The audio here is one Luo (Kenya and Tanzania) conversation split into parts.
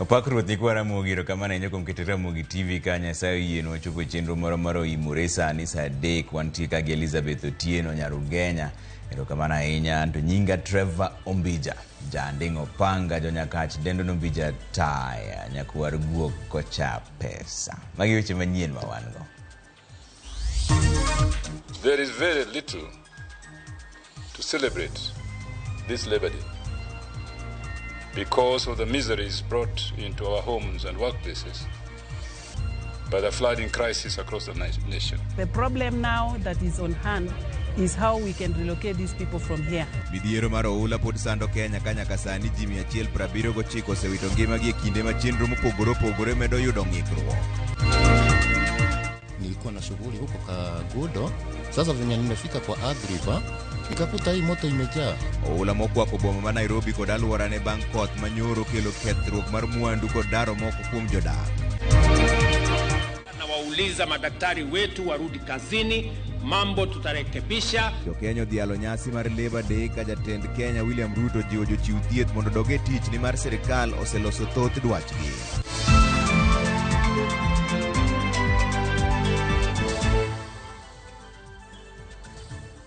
Opakruoth Nyikwara Mogiro kama nenyo kumketera Mogi TV kanya sayo yieno wachopo chenro moro imure sani saa 3 wantie kagi Elizabeth Otieno Nyarugenya ero kama na inya to nyinga Trevor Ombija jandingo panga jonyakach dendo Ombija taya nyakuar guok kocha pesa magi weche manyien mawango. There is very little to celebrate this Labor Day because of the miseries brought into our homes and workplaces by the flooding crisis across the nation. The problem now that is on hand is how we can relocate these people from here. Midhiero mar oula pod sando Kenya kanya kasani ji 179 osewito ngimagi e kinde ma chenro mopogore medo yudo ng'ikruok. Nilikuwa na shughuli huko Kagudo, sasa venye nimefika kwa Agriba nikakuta hii moto imejaa. Oula mokwako boma ma Nairobi kod aluorane bang' koth manyoro kelo kethruok mar mwandu kod daro moko kuom jodak. Nawauliza madaktari wetu warudi kazini, mambo tutarekebisha. Jo-Kenya odhialo nyasi mar Labor Day ka jatend Kenya William Ruto jiwo jochiw thieth mondo dog e tich ni mar sirikal oseloso thoth dwachgi.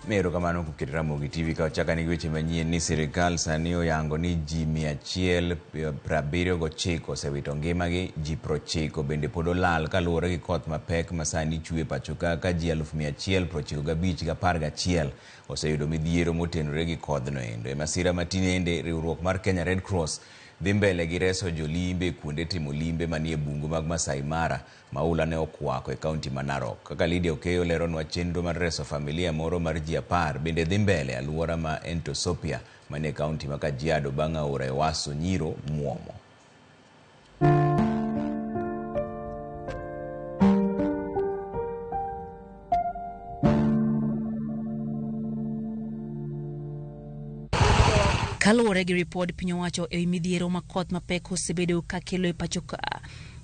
Mero kamano kuketera Mogi TV ka ochaka ni weche manyien ni sirikal sani oyango ni ji 179 osewito ngimagi, ji 90 bende pod olal kaluwore gi koth mapek masani chue pacho ka ji 195,011 oseyudo midhiero motenore gi kodhno endo. E masira matinende riwruok mar Kenya Red Cross dhi mbele gi reso jolimbe kuonde timo limbe manie bungu mag Masai Mara maula ne okwako e kaunti ma Narok. Kaka Lydia Okeyo leronwa chenro mar reso familia moro mar ji 10 bende dhi mbele aluora ma Entosopia manie kaunti ma Kajiado bang' aora Ewaso Nyiro muomo. Kaluwore gi ripod piny owacho e midhiero ma koth mapek osebedo ka kelo e pacho ka,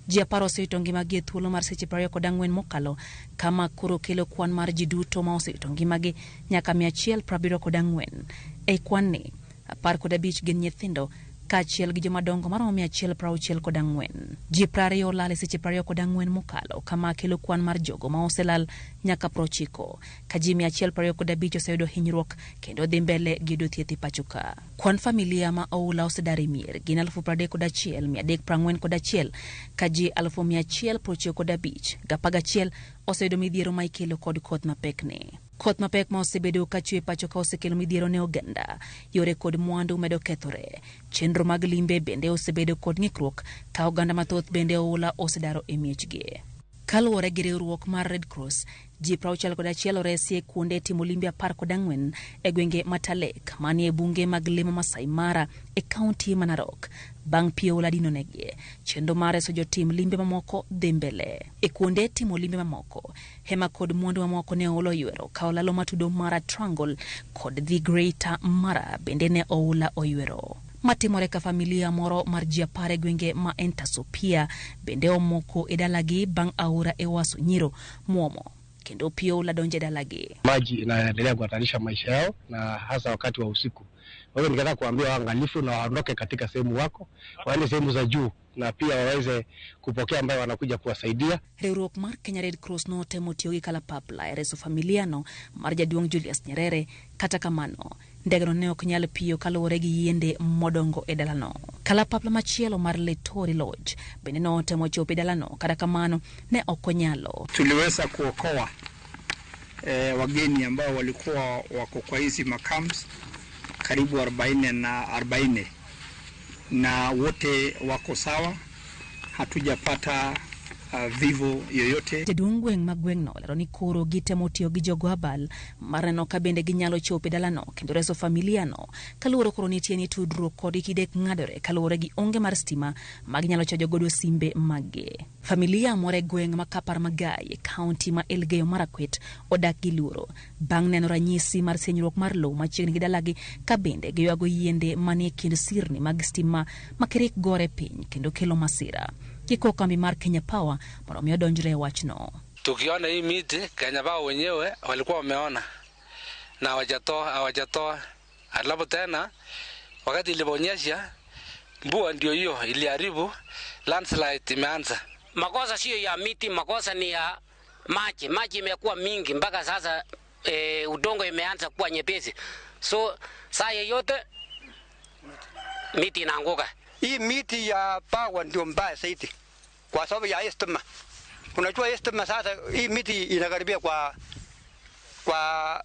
ji 10 osewito ngimagi e thuolo mar seche 24 mokalo, kama koro kelo kwan mar ji duto ma osewito ngimagi nyaka 174. E kwan ni 15 gin nyithindo kaachiel gi jomadongo maromo 164. Ji 20 olal e seche 24 mokalo, kama kelo kwan mar jogo ma oselal nyaka 90, ka ji 125 oseyudo hinyruok kendo dhi mbele gi yudo thieth e pacho ka. Kwan familia ma oula osedar e mier gin 31,341 ka ji 195,11 oseyudo midhiero ma ikelo kod koth mapek ne. Koth mapek ma osebedo ka chue pacho ka osekelo midhiero ne oganda, yore kod mwandu medo kethore. Chenro mag limbe bende osebedo kod ng'ikruok ka oganda mathoth bende oula osedaro e miechgi. Kaluwore gi riwruok mar Red Cross, ji 61 oresi kuonde timo limbe 14 e gwenge Matalek manie bunge mag lemo Masai Mara e kaunti ma Narok bang' pi oula dino negi. Chenro mar reso jotim limbe mamoko dhi mbele. E kuonde timo limbe mamoko, hema kod mwandu mamoko ne oula oywero ka olalo matudo Mara Triangle kod The Greater Mara bende ne oula oywero. Matimore ka familia moro mar ji 10 gwenge ma Entosopia bende omoko e dalagi bang' aora Ewaso Nyiro muomo kendo pio la donje dalagi. Maji inaendelea kuhatarisha maisha yao na hasa wakati wa usiku. Kwa hiyo ningetaka kuambia waangalifu na waondoke katika sehemu wako, waende sehemu za juu na pia waweze kupokea ambao wanakuja kuwasaidia. Riwruok mar Kenya Red Cross no temo tiyo gi kalapapla e reso familiano mar jaduong' Julius Nyerere, kata kamano ndegeno ne ok nyal piyo kaluwore gi yiende modongo e dalano. Kalapapla machielo mar Letori Lodge bende no temo chopo e dalano, kata kamano ne ok onyalo. Tuliweza kuokoa wageni ambao walikuwa wako kwa hizi macamps karibu 40 na wote wako sawa, hatujapata vivo yoyote. Jaduong' gweng' ma gweng'no lero ni koro gitemo tiyo gi jogo abal mar neno ka bende ginyalo chopo e dalano kendo reso familiano, kaluwore koro nitie ni tudruok kod kidek ng'adore kaluwore gi onge mar stima ma ginyalo chojo godo simbe maggi. Familia more gweng' ma Kapar Magai e kaunti ma Elgeyo Marakwet odak gi luoro bang' neno ranyisi mar senyruok mar lowo machiegni gi dalagi, ka bende giywago yiende manie kind sirni mag stima makirik gore piny kendo kelo masira. Kiko kambi mar Kenya Power moromi odonjre wachno. Tukiona hii miti Kenya Power wenyewe walikuwa wameona na hawajatoa. Alafu tena wakati iliponyesha Mvua ndio hiyo iliharibu, landslide imeanza. Makosa sio ya miti, makosa ni ya maji. Maji imekuwa mingi mpaka sasa udongo imeanza kuwa nyepesi. So saa yote miti inaanguka. Hii miti ya pawa ndio mbaya zaidi kwa sababu ya stima. Unajua stima sasa, hii miti inakaribia kwa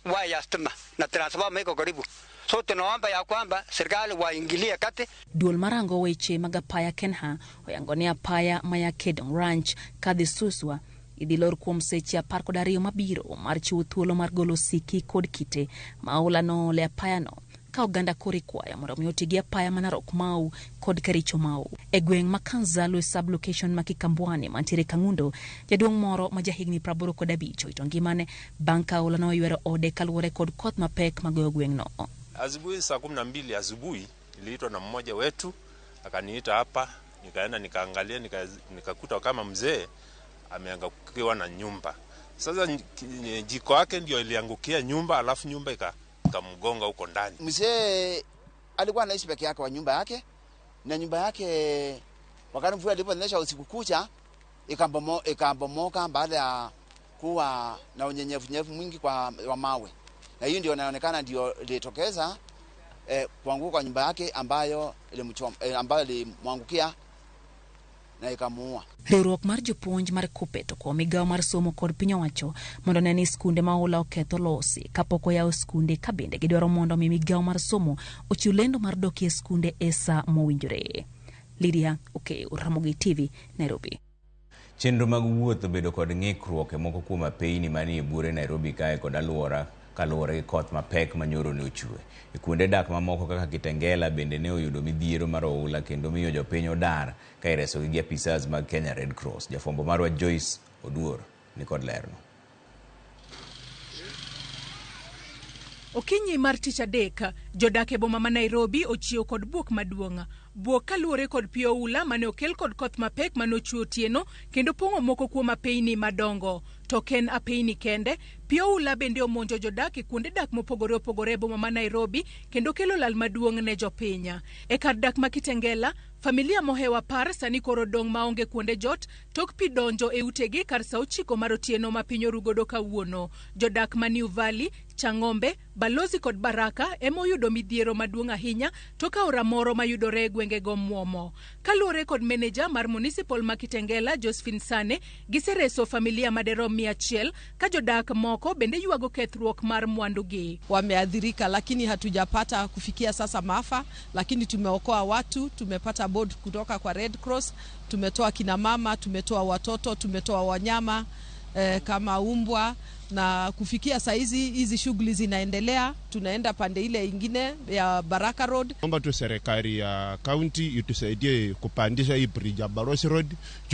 waya ya stima na transformer iko karibu. So tunaomba ya kwamba serikali waingilie kati. Duol marango weche magapaya Kenha oyangonia paya maya Kedong Ranch kadhi suswa idilor kuom seche 12 mabiro mar chiwo thuolo mar golo siki kod kite maula no le apaya no ka oganda kori kwaya mondo mi otigi apaya manarok mau kod karicho mau e gweng' Makanzalo sublocation makikambwani mantiere Kangundo. Jaduong' moro ma jahigni 85 ito ngimane banka ula no ywero ode kaluwore kod koth mapek magoyo gweng' no. Asubuhi saa 12 asubuhi niliitwa na mmoja wetu, akaniita hapa, nikaenda nikaangalia, nikakuta kama mzee ameangukiwa na nyumba. Sasa jiko yake ndio iliangukia nyumba, alafu nyumba ikamgonga huko ndani. Mzee alikuwa anaishi peke yake wa nyumba yake, na nyumba yake wakati mvua iliponyesha usiku kucha ikabomoka baada ya kuwa na unyenyevu mwingi wa mawe. Na hiyo ndio inaonekana ndio ilitokeza kuanguka kwa nyumba yake ambayo ilimwangukia na ikamuua. Riwruok mar jopuonj mar Kupeto kwa migao mar somo kod piny owacho mondo neni skunde maula oketho losi kapok oyaw skunde ka bende gidwaro mondo migao mar somo ochiw lendo mar dokie skunde esa mowinjore. Lydia Okeo, Ramogi TV, Nairobi. Chenro mag wuoth bedo kod ng'ikruok e moko kuom apeyni manie buore Nairobi kae kod alwora kaluwore gi koth mapek manyoro ne ochue. E kuonde dak mamoko kaka Kitengela bende ne oyudo midhiero mar oula kendo miyo jopiny odar ka iresogi gi apisas mag Kenya Red Cross. Jafwambo marwa Joyce Oduor ni kod lerno. Okinyi mar tich adek, jodak e boma ma Nairobi ochiew kod buok maduong'. Buok kaluwore kod pi oula mane okel kod koth mapek mane ochwe otieno kendo pong'o moko kuom apeyni madongo. To ken apeyni kende, pi oula bende omonjo jodak e kuonde dak mopogore opogore e boma ma Nairobi kendo kelo lal maduong' ne jopiny. E kar dak ma Kitengela, familia mohewa par sani koro dong' maonge kuonde jot tok pi donjo e utegi kar saa 9 mar otieno ma piny orugodo kawuono. Jodak ma New Valley, Chang'ombe, Balozi kod Baraka emoyudo midhiero maduong' ahinya to ka ora moro mayudore e gwenge go muomo. Kaluwore kod meneja mar municipal ma Kitengela, Josephine Sane, gisereso familia maderom 100 ka jodak moko bende yuago kethruok mar mwandugi. Wameadhirika lakini hatujapata kufikia sasa maafa, lakini tumeokoa watu, tumepata board kutoka kwa Red Cross, tumetoa kina mama, tumetoa watoto, tumetoa wanyama kama umbwa, na kufikia saizi hizi shughuli zinaendelea. Tunaenda pande ile ingine ya Baraka Road. Naomba tu serikali ya county itusaidie kupandisha hii bridge ya Barosi Road.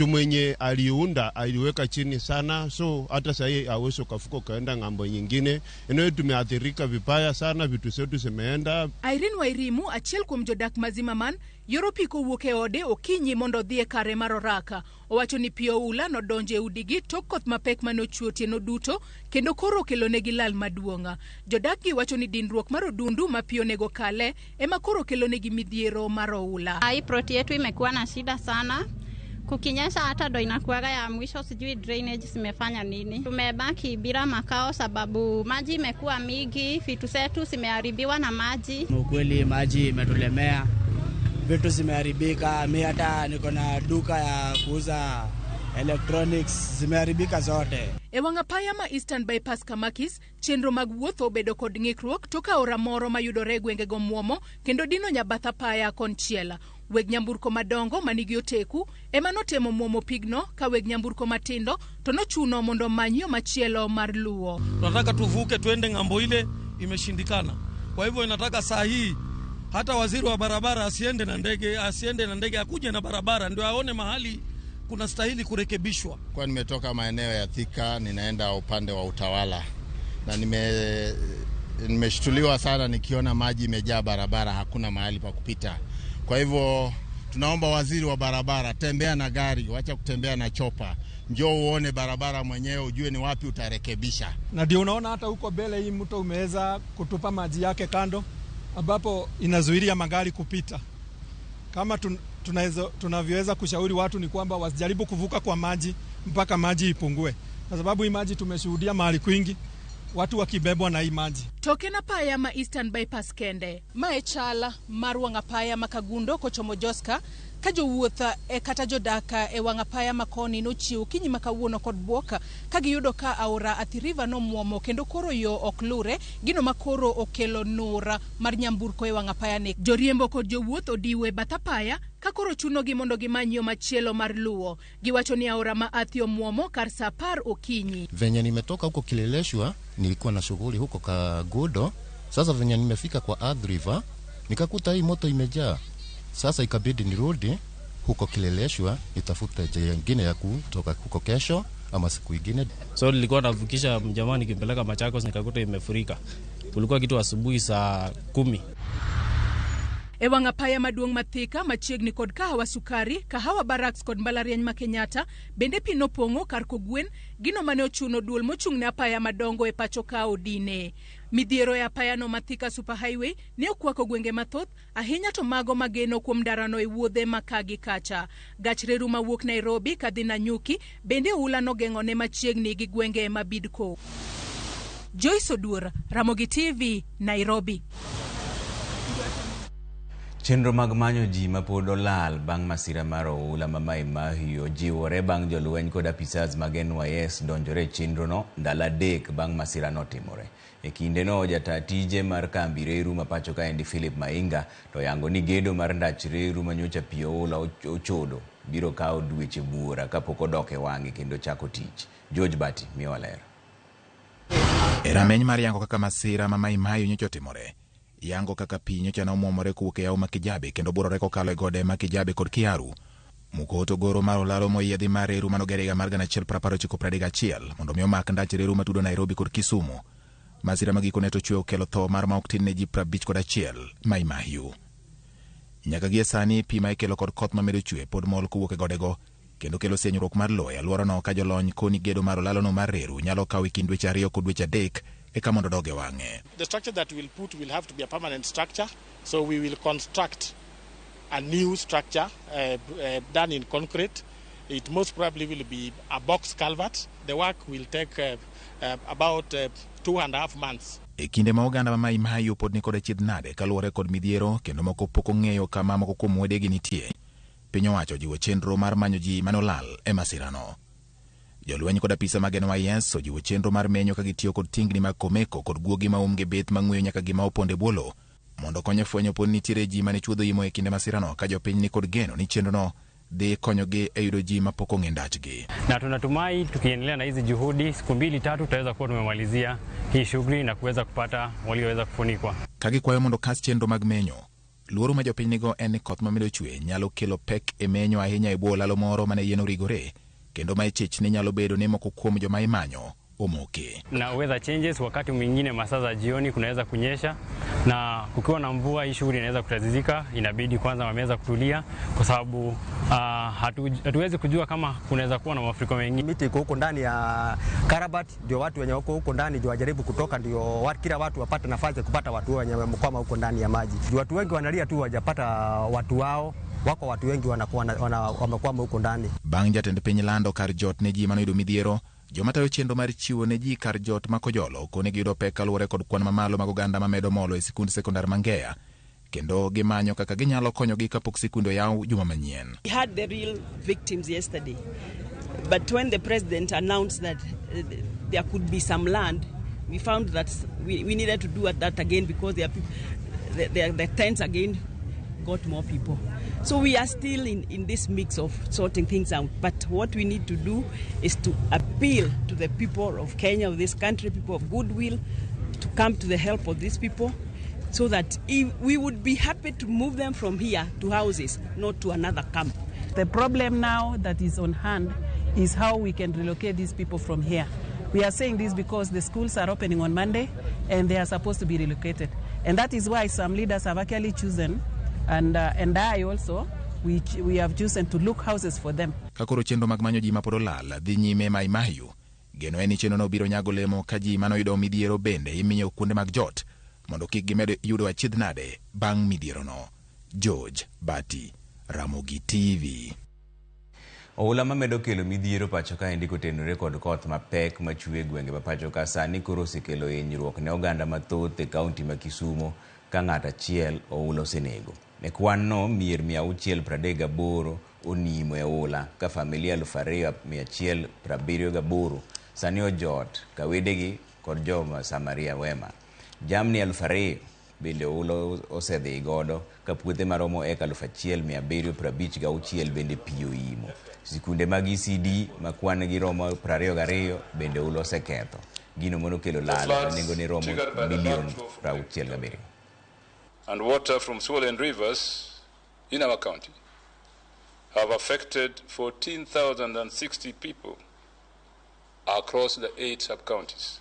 Mwenye aliunda aliweka chini sana, so hata sasa hawezi kufuka kaenda ngambo nyingine. Eneo tumeathirika vibaya sana, vitu zetu zimeenda. Irene Wairimu, achiel kuom jodak mazimaman, Yoropiko wuoke ode okinyi mondo dhie kare maroraka. Owacho ni pi oula nodonje udigi tok koth mapek manochwe otieno duto kendo koro kelonegi lal maduong'. Jodakgi wacho ni dinruok mar odundu ma pi onego kale ema koro kelonegi midhiero mar oula. Hii ploti yetu imekuwa na shida sana. Kukinyesha hata ndo inakuwaga ya mwisho, sijui drainage zimefanya nini. Tumebaki bila makao sababu maji imekuwa mingi, vitu zetu zimeharibiwa na maji. Ukweli maji imetulemea, vitu zimeharibika. Mimi hata niko na duka ya kuuza electronics, zimeharibika zote. E wang'apaya ma Eastern Bypass Kamakis, chenro mag wuoth obedo kod ng'ikruok to ka ora moro mayudore gwenge go muomo kendo dino nyabatha paya konchiel. Weg nyamburko madongo manigi oteku ema notemo muomo pigno ka weg nyamburko matindo to nochuno mondo manyo machielo mar luo. Tunataka tuvuke tuende ngambo ile, imeshindikana. Kwa hivyo inataka saa hii hata waziri wa barabara asiende na ndege akuje na barabara ndio aone mahali kuna stahili kurekebishwa. Kwa nimetoka maeneo ya Thika ninaenda upande wa Utawala na nimeshtuliwa sana nikiona maji imejaa barabara, hakuna mahali pa kupita. Kwa hivyo tunaomba waziri wa barabara, tembea na gari, wacha kutembea na chopa. Njoo uone barabara mwenyewe, ujue ni wapi utarekebisha. Na ndio unaona hata huko mbele hii mto umeweza kutupa maji yake kando, ambapo inazuilia magari kupita. kama tunavyoweza kushauri watu ni kwamba wasijaribu kuvuka kwa maji mpaka maji ipungue, kwa sababu hii maji tumeshuhudia mahali kwingi watu wakibebwa na hii maji. Tokena paya ma Eastern Bypass kende maechala marwanga paya makagundo kochomo Joska kajo wuotha kata jodaka wanga paya makoni no chiu kinyi makawuono kod boka kagiyudo ka aora Athi River no muomo kendo koro yo oklure gino makoro okelo nura mar nyamburko wanga paya ne joriembo kod jowuoth odiwe batapaya kakoro chuno gi mondo gimanyo machielo mar luo giwacho ni aora ma Athi muomo kar saa 10 okinyi. Venye nimetoka huko Kileleshwa nilikuwa na shughuli huko Kagudo. Sasa venye nimefika kwa Athi River nikakuta hii moto imejaa. Sasa ikabidi nirudi huko Kileleshwa nitafute njia nyingine ya kutoka huko kesho ama siku nyingine. So nilikuwa navukisha jamani kimpeleka Machakos nikakuta imefurika. Kulikuwa kitu asubuhi saa 10. Ewanga paya maduong Mathika machiegni kod kahawa sukari, kahawa Barracks kod mbalariany ma Kenyatta bende pino pongo kar kogwen gino mane ochuno duol mochung'ne apaya madongo e pacho ka odine. Midhiero e apaya no Mathika Super Highway ne okwako gwenge mathoth ahinya to mago mageno kuom darano e wuodhe makagi kacha. Gach reru mawuok Nairobi kadhi Nanyuki bende ula no geng'one machiegni gi gwenge ma Bidco. Joyce Oduor, Ramogi TV, Nairobi. Chenro mag manyo ji mapod olal bang' masira mar oula ma Mai Mahiu jiwore bang' jolweny kod apisas mag NYS donjore chenro no ndalo 3 bang' masira no timore. E kinde no jata tije mar kambi reru ma pacho ka endi Philip Mainga to yango ni gedo mar ndach reru manyocha pi oula ochodo biro kawo dweche buora kapok odok e wang'e kendo chako tich. George Bati miwalero. Rameny mar yango kaka masira ma Mai Mahiu nyocha timore. Yango kaka pi nyocha na omwomore kuwuok e yawo ma Kijabe kendo borore kokalo e gode ma Kijabe kod Kiaru. Mukoto goro mar olalo moyiedhi mar reru manogere higa mar 1931 mondo mi omak ndach reru matudo Nairobi kod Kisumu. Masira magikone to chwe okelo tho mar ma ok tin ne ji 51 Mai Mahiu. Nyaka gie sani pi ma ikelo kod koth mamedo chwe pod mol kuwuok e godego kendo kelo senyruok mar lowo e alworano ka jolony koni gedo mar olalo no mar reru nyalo kawo e kind dweche 2 kod dweche 3 eka mondo doge wang'e. The structure that we'll put will have to be a permanent structure, so we will construct a new structure done in concrete. It most probably will be a box culvert. The work will take about 2.5 months. E kinde ma oganda ma Mai Mahiu pod ni kod achiedh nade kaluwore kod midhiero kendo moko pok ong'eyo kama moko kuom wedegi nitie. Piny owacho jiwo chenro mar manyo ji manolal e masirano. Jolweny kod apisa mag NYS ojiwo chenro mar menyo ka gitiyo kod tingni mag komeko kod guogi ma umge beth mang'weyo nyaka gima oponde bwolo mondo konyo fwenyo pod nitiere ji mane chuodho imo e kinde masirano ka jopiny ni kod geno ni chenrono dhi konyogi e yudo ji mapok ong'e ndachgi. Na tunatumai tukiendelea na hizi juhudi siku 2-3 tutaweza kuwa tumemalizia hii shughuli na kuweza kupata walioweza kufunikwa. Kagikwayo mondo kas chenro mag menyo, luoro ma jopiny nigo en ni koth mamedo chwe nyalo kelo pek e menyo ahinya e bwo olalo moro mane yien origore kendo ma ichich ni nyalo bedo ni moko kuom joma imanyo omoke. Na weather changes, wakati mwingine masaa za jioni kunaweza kunyesha na kukiwa na mvua hii shughuli inaweza kutazizika, inabidi kwanza wameweza kutulia kwa sababu hatuwezi kujua kama kunaweza kuwa na mafuriko mengi. Miti iko huko ndani ya Karabat, ndio watu wenye wako huko ndani ndio wajaribu kutoka, ndio kila watu wapate nafasi kupata watu wenye wamekwama huko ndani ya maji. Watu wengi wanalia tu wajapata watu wao. Wako watu wengi wamekwama huko ndani. Bang' jatend piny lando kar jot ne ji manoyudo midhiero, joma tayo chenro mar chiwo ne ji kar jot ma Kojolo kone giyudo pek kaluwore kod kwan mamalo mag oganda mamedo molo e sikund sekondar Mangeya kendo gimanyo kaka ginyalo konyogi kapok sikunde oyaw juma manyien. We had the real victims yesterday, but when the president announced that there could be some land, we found that we needed to do that again because the tents again got more people. So we are still in this mix of sorting things out. But what we need to do is to appeal to the people of Kenya, of this country, people of goodwill, to come to the help of these people so that we would be happy to move them from here to houses, not to another camp. The problem now that is on hand is how we can relocate these people from here. We are saying this because the schools are opening on Monday and they are supposed to be relocated. And that is why some leaders have actually chosen and I also, we have chosen to look houses for them. Kakoro chenro mag manyo ji mapod olal dhi nyime Mai Mahiu. Geno en ni chenro no biro nyago lemo ka ji manoyudo midhiero bende imiyo kuonde mag jot mondo kik gimed yudo achiedh nade bang' midhiero no. George Bati, Ramogi TV. Oula mamedo kelo midhiero pacho ka indi kotenore kod koth mapek machwe gwenge ma pacho ka sani koro osekelo hinyruok ne oganda mathoth e kaunti ma Kisumo ka ng'at achiel oula osenego. Ne kwan no mier 638 onimo e oula ka familia 2178 sani ojot ka wedegi kod joma Samaria Wema. Jamni 2000 bende oula osedhi godo ka puothe maromo eka 1756 bende pi oimo. Sikunde mag ECD ma kwan gi romo 22 bende oula oseketho. Gino mono kelo lal nengo ne romo milion 67. And water from swollen rivers in our county have affected 14,060 people across the 8 sub-counties.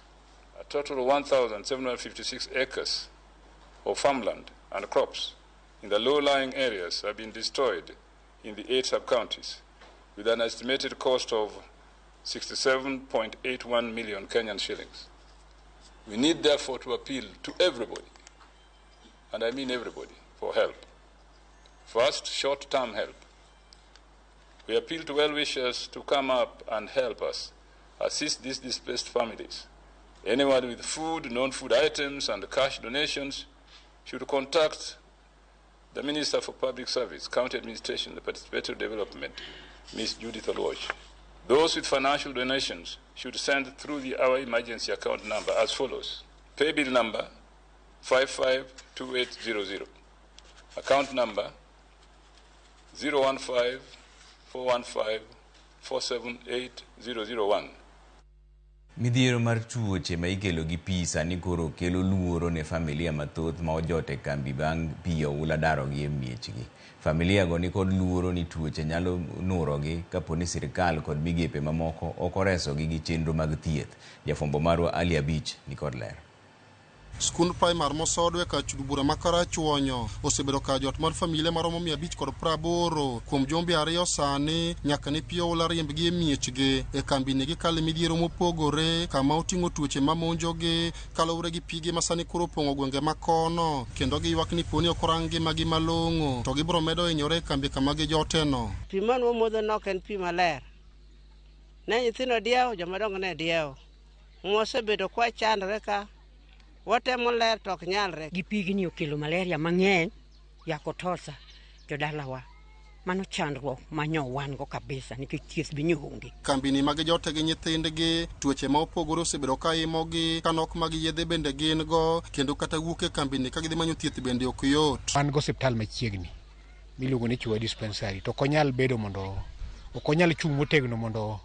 A total of 1,756 acres of farmland and crops in the low-lying areas have been destroyed in the 8 sub-counties with an estimated cost of 67.81 million Kenyan shillings. We need therefore to appeal to everybody, and I mean everybody, for help. First, short-term help. We appeal to well-wishers to come up and help us assist these displaced families. Anyone with food, non-food items, and cash donations should contact the Minister for Public Service, County Administration, and Participatory Development, Ms. Judith Oluoch. Those with financial donations should send through our emergency account number as follows. Paybill number 552800. Account number 0154154780001. Midhiero mar tuoche ma ikelo gi pi sani koro kelo luoro ne familia mathoth ma ojote kambi bang' pi oula darogi e miechgi. Familia go ni kod luoro ni tuoche nyalo nurogi kaponi sirikal kod migepe mamoko okoresogi gi chenro mag thieth. Jafombo marwa Ali Abich ni kod ler. Skund primar mosodwe ka chudubura makara chuonyo osebedo ka jot mar familia maromo 580 kuom jombe 2 sani nyaka ne pio oula riembgi e miechgi e kambini gi kale midhiero mopogore kama oting'o tuoche mamonjogi kaluwre gi pige masani koro pongo gwenge makono kendo giywak ni poni okorang magi malong'o to gibro medo hinyore kambi kama gi joteno. Pi manwa modho nok en pi maler. Ne nyithindo diewo, jomadongo ne diewo. Mosebedo kwa chandre ka watemo ler tok nyalre. Gipigni okelo malaria mang'eny yakotosa jodalawa. Mano chandruok manyo wan go kabisa nikech thieth bi nyonge. Kambini mag jote gi nyithindgi tuoche ma opogore osebedo ka imogi kanok mag yedhe bende gin go kendo kata wuok e kambini ka gidhi manyo thieth bende ok yot. An go hospital machiegni miluongo ni Chua dispensary to konyal bedo mondo okonyal chung motegno mondo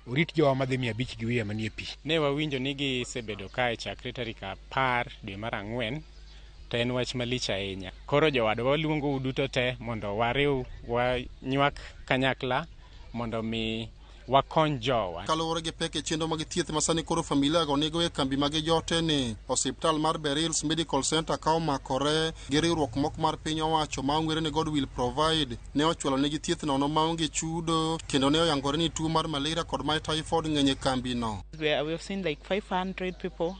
orit jowa madhi 500 gi wiye manie pi. Ne wawinjo ni gisebedo kae chakre tarik 10 dwe mar 4 to en wach malich ahinya. Koro jowadwa waluongo uduto te mondo wariw wanywak kanyakla mondo mi wakony jowa. Kaluwore gi pek e chenro mag thieth masani koro familia go nigo e kambi mag jote ni hospital mar Berils Medical Center ka omakore gi riwruok mok mar piny owacho ma ong'ere ni God Will Provide ne ochwalo negi thieth nono maonge chudo kendo ne oyangore ni tuo mar malaria kod mar typhoid ng'eny e kambi no. We have seen like 500 people.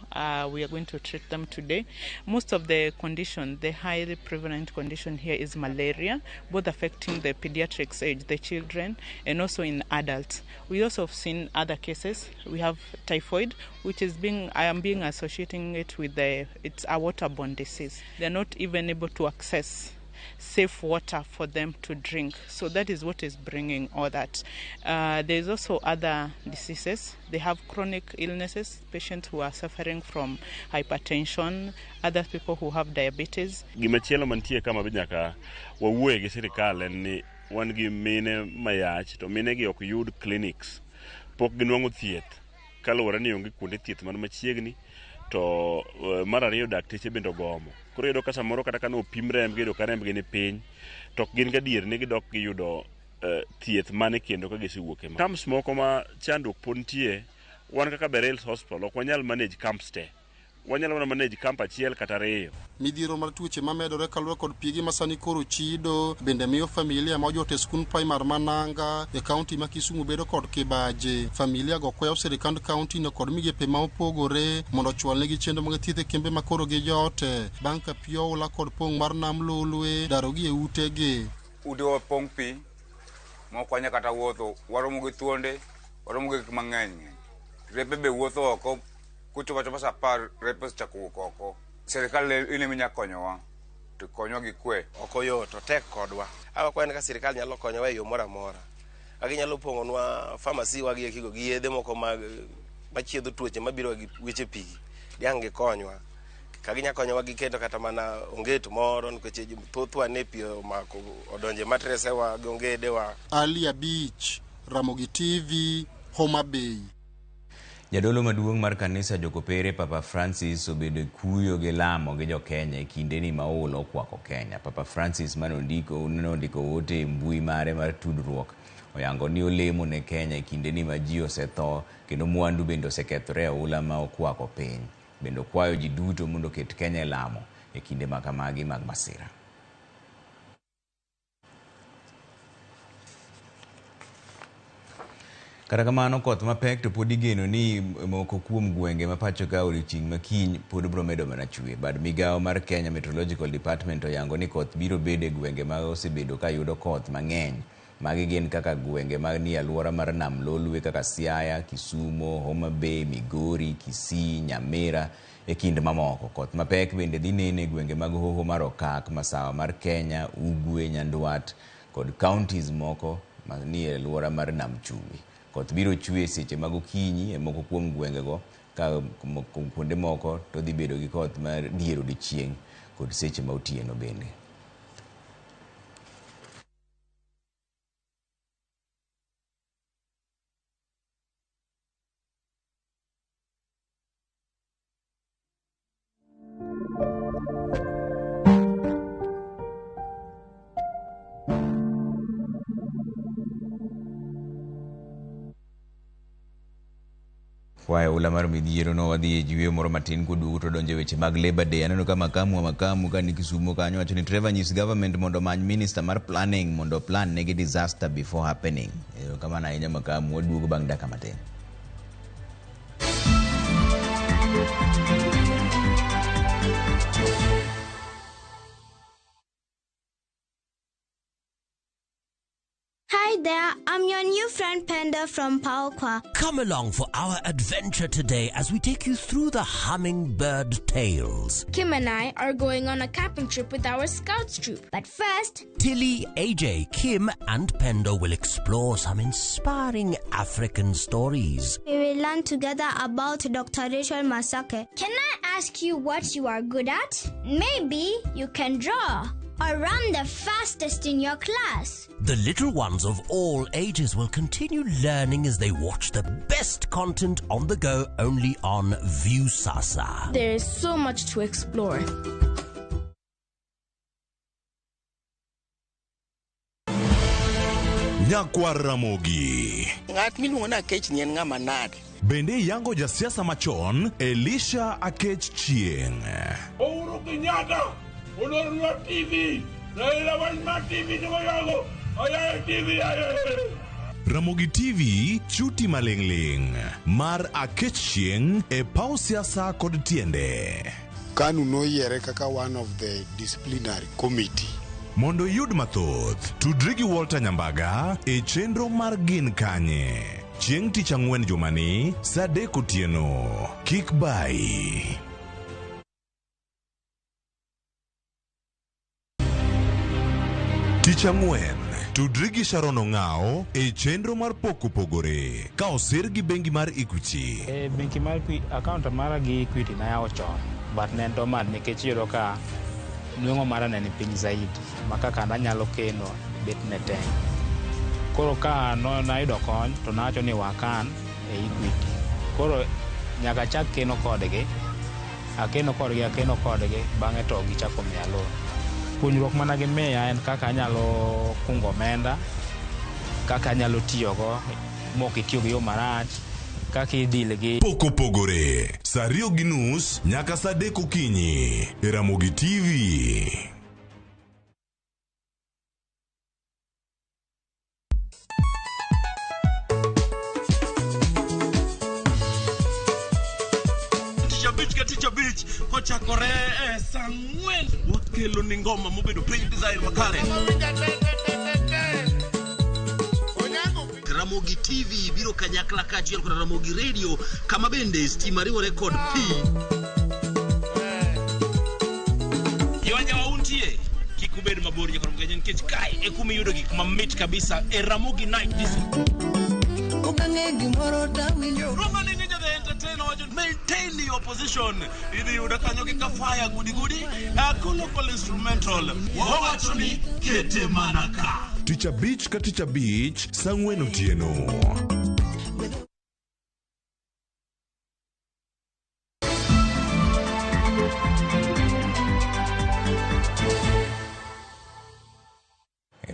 We are going to treat them today. Most of the condition, the highly prevalent condition here is malaria, both affecting the pediatrics age, the children, and also in adults. We also have seen other cases. We have typhoid, which is I am associating it with it's a waterborne disease. They're not even able to access safe water for them to drink. So that is what is bringing all that. There's also other diseases. They have chronic illnesses, patients who are suffering from hypertension, other people who have diabetes. Gimachielo mantie kama nyaka wawuoye gi sirikal en ni wan gi mine mayach to mine gi ok yud clinics pok ginwang'o thieth kaluwore ni onge kuonde thieth man machiegni to mar ariyo dakteche bende ogomo. Koro iyudo ka samoro kata ka opim rembgi iyudo ka rembgi ni piny to ok gin gadier ni gidok giyudo thieth mane kendo ka gisewuok e camps moko ma chandruok pod nitie. Wan kaka Berils Hospital ok wanyal manage camps te, wanyalo manage camp achiel kata 2. Midhiero mar tuoche mamedore kaluwore kod pigi masani koro chido bende miyo familia ma ojote skund primar mananga e kaunti ma Kisumu bedo kod kibaje. Familia go kwayo sirikand kaunti no kod migepe ma opogore mondo chwal negi chenro mag thieth e kembe makoro gi jote. Banka pio oula kod pong' mar nam Lolwe darogi e utegi. udo pong pi mo kwanya kata wuotho waromo gi thuonde waromo gi mang'eny repe be wuotho oko kuchopa sa par repe chako oko serikal ine minya konyowa to konyo gi kwe okoyo to tek kodwa awa kwan ka serikal nyalo konyowa e yo moro amora aginyalo pongonwa pharmacy wagi ekigo gi yedhe moko mag machiedho tuoche mabiro gi weche pi diange konywa kaginya konyowa gi kendo kata mana onget moro nikech thothwa ne pi mako odonje matrese wa gongede wa Alia Beach Ramogi TV Homa Bay. Jadolo maduong' mar kanisa jokopere Papa Francis obedo kuyo gi lamo gi jo Kenya kinde ni maolo kwako Kenya. Papa Francis manondiko ote mbui mare mar tudruok oyango ni olemo ne Kenya kinde ni maji osetho kendo mwandu bende osekethore aula ma okwako piny. Bendo kwayo ji duto mondo ket Kenya lamo e kinde makamagi mag masira. Kata kamano koth mapek to pod igeno ni moko kuom gwenge mapacho ka odiochieng' makiny pod biro medo mana chwe. Bad migawo mar Kenya Meteorological Department oyango ni koth biro bedo e gwenge ma osebedo ka yudo koth mang'eny. Magi gin kaka gwenge mag ni alwora mar Nam Lolwe kaka Siaya, Kisumo, Homa Bay, Migori, Kisii, Nyamira e kind mamoko. Koth mapek bende dhi nene e gwenge mag hoho mar Okak, Masawa mar Kenya, Ugwe, Nyanduat kod counties moko ni e alwora mar Nam Chumbi. Koth biro chwe seche mag okinyi e moko kuom gwengego ka kuonde moko to dhi bedo gi koth mar dier odiochieng' kod seche ma otieno bende. Kwae ula mar midhiero no wadhi e jiwe moro matin kudugo to donje weche mag Labor Day. Aneno ka makamu ka ni Kisumo kanyo wacho ni Trevor nyis government mondo many minister mar planning mondo plan negi disaster before happening. Kama na inya makamu wadugo bang' daka matin. Hi there, I'm your new friend Panda from Paokwa. Come along for our adventure today as we take you through the Hummingbird Tales. Kim and I are going on a camping trip with our Scouts troop. But first, Tilly, AJ, Kim and Pendo will explore some inspiring African stories. We will learn together about Dr. Rachel Masake. Can I ask you what you are good at? Maybe you can draw or run the fastest in your class. The little ones of all ages will continue learning as they watch the best content on the go only on Viusasa. There is so much to explore. Nyakwar Ramogi. Ng'at miluongo na Kech ni en ng'ama nade? Bende yango jasiasa machon Elisha Akech Chieng. Uhuru Kenyatta, Olorua TV, Raila Wanma TV Nyago, Ayaya TV, Ramogi TV chuti malingling mar Akech Chieng e paw siasa kod tiende. KANU noyiere kaka one of the disciplinary committee. Mondo yud mathoth, tudri gi Walter Nyambaga e chenro mar Gin Kanye. Chieng' tich ang'wen jumani, saa 3 otieno. Kik bai. Tich ang'wen, tudri gi Sharon Ong'ao e chenro mar poko pogore ka osir gi bengi mar Equity. Bengi mar account mara gi Equity na yawo chon, but ne ento man nikech yudo ka nweng'o mara ne ni piny zaidi maka kanda nyalo keno bet ne ten. Koro ka nayudo kony to nawacho ni wakan e Equity. Koro nyaka chak keno kodgi, akeno kodgi bang'e to gichako miya loan. Puonjruok mana gimiya en kaka anyalo kungo omenda, kaka anyalo tiyogo mok itiyo gi yo marach, kaka idil gi Poko pogore saa 2:30 nyaka saa 3 okinyi e Ramogi TV. Teacher Beach, kochakore saa 4 wakelo ni ngoma mobedo piny design makare. Ramogi TV biro kanyakla kaachiel kod Ramogi Radio kama bende stima riwore kod pi. Yawanya wauntie kikubed mabor nyaka Ramogi nikech kae e kuma yudo gik mamit kabisa e Ramogi Night Disco. Romani Ninja the Entertainer wajo maintain your position. Idi yuda kanyo kika fire gudi local instrumental wawachoni kete manaka. Ticha Beach ka Ticha Beach sangwen otieno.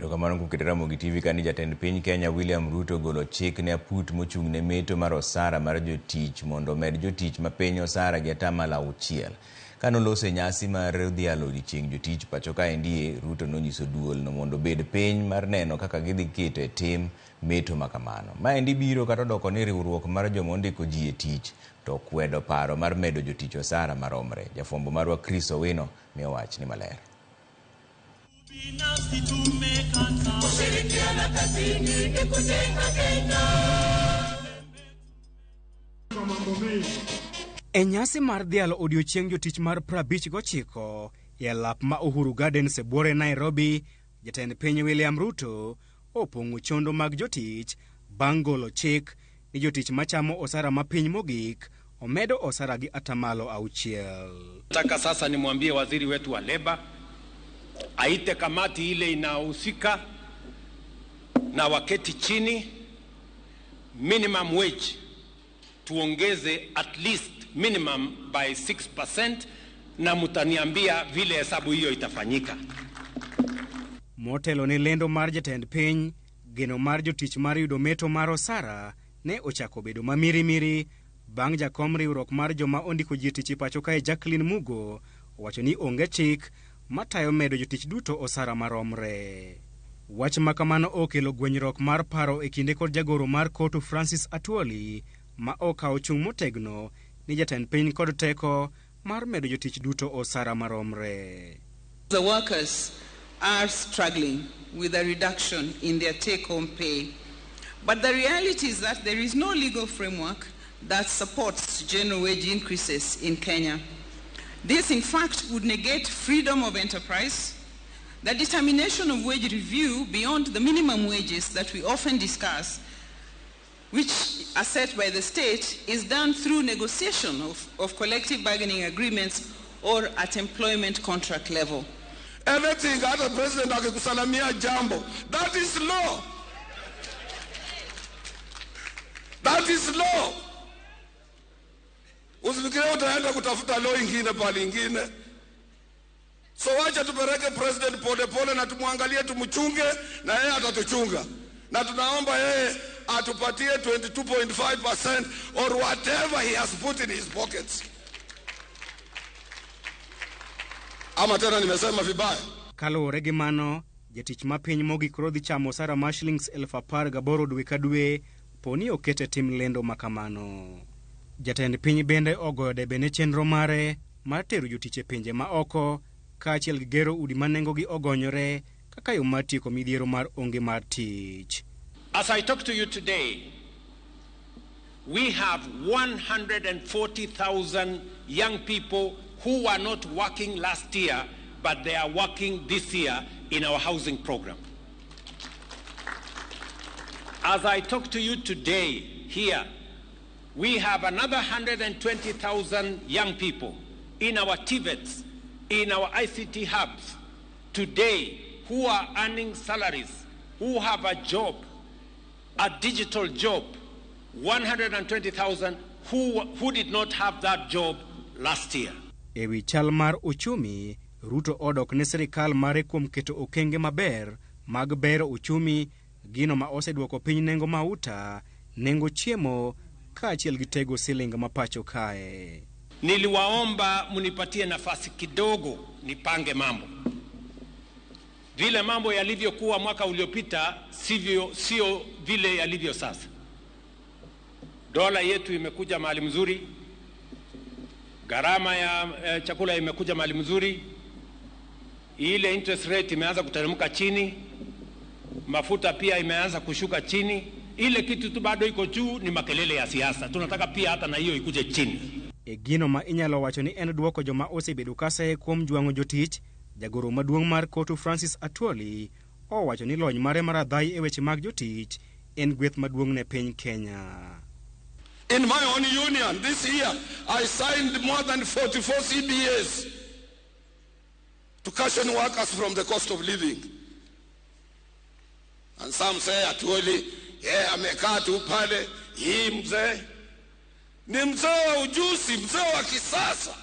Kamano kukete Ramogi TV kani jatend piny Kenya William Ruto golo chik ne aput mochung' ne meto mar osara mar jotich mondo med jotich ma piny osara gi atamalo 6. Kano lose nyasi mar dhialo odiechieng' jotich pacho ka endie, Ruto nonyiso duol no mondo bed piny mar neno kaka gidhi keto e tim meto makamano. Ma endi biro kata doko ni riwruok mar joma ondiko ji e tich to kwedo paro mar medo jotich osara maromre. Jafwambo marwa Chris Owino miyo wach ni maler. E nyasi mar dhialo odiechieng' jotich mar 59 e lap ma Uhuru Gardens e buore Nairobi, jatend piny William Ruto opong'o chondo mag jotich bang' golo chik ni jotich machamo osara mapiny mogik omedo osara gi atamalo 6. Nataka sasa nimwambie waziri wetu wa leba aite kamati ile inahusika na waketi chini, minimum wage tuongeze at least minimum by 6%, na mutaniambia vile hesabu hiyo itafanyika. Motelo ne lendo mar jatend piny, geno mar jotich mar yudo meto mar osara ne ochako bedo mamirimiri bang' jakom riwruok mar joma ondiko ji tich pacho kae Jacqueline Mugo wacho ni onge chik matayo medo jotich duto osara maromre. Wach makamano okelo gwenyruok mar paro e kinde kod jagoro mar kotu Francis Atwoli ma okawo chung' motegno ni jatend piny kod teko mar medo jotich duto osara maromre. The workers are struggling with a reduction in their take-home pay, but the reality is that there is no legal framework that supports general wage increases in Kenya. This, in fact, would negate freedom of enterprise. The determination of wage review beyond the minimum wages that we often discuss, which are set by the state, is done through negotiation of collective bargaining agreements or at employment contract level. Everything that the president akikusalamia jambo, that is law. That is law. Usifikiri utaenda kutafuta law ingine pale ingine. So wacha tupeleke president pole pole na tumwangalie, tumchunge na yeye atatuchunga. Na tunaomba yeye atupatie 22.5% or whatever he has put in his pockets. Ama tena nimesema vibaya. Kalore gi mano, jatich mapiny mogik rodhi chamo osara ma shillings 18,000 dwe ka dwe poni okete tim lendo makamano. Jatend piny bende ogoyo debe ne chenro mare mar tero jotich e pinje ma oko kaachiel gi gero udi ma nengogi ogonyore kaka yo mar tieko midhiero mar onge mar tich. As I talk to you today, we have 140,000 young people who were not working last year, but they are working this year in our housing program. As I talk to you today here, we have another 120,000 young people in our TVETs, in our ICT hubs today who are earning salaries, who have a job, a digital job, 120,000 who did not have that job last year. Ewi chal mar uchumi, Ruto odok ne serikal mare kuom keto okenge maber mag bero uchumi, gino ma oseduoko piny nengo mauta, nengo chiemo, kaachiel gi tego siling mapacho kae. Niliwaomba munipatie nafasi kidogo nipange mambo. Vile mambo yalivyokuwa mwaka uliopita sio vile yalivyo sasa. Dola yetu imekuja mahali mzuri, gharama ya chakula imekuja mahali mzuri, ile interest rate imeanza kuteremka chini, mafuta pia imeanza kushuka chini, Ile kitu tu bado iko juu ni makelele ya siasa. Tunataka pia hata na hiyo ikuje chini. E gino ma inyalo wacho ni en duoko joma osebedo kasaye kuom jwang'o jotich, jagoro maduong' mar kotu Francis Atwoli owacho ni lony mare maradhai e weche mag jotich en gweth maduong' ne piny Kenya. In my own union this year, I signed more than 44 CBAs to cushion workers from the cost of living. And some say Atwoli, amekaa tu pale, hii mzee. Ni mzee wa ujuzi, mzee wa kisasa.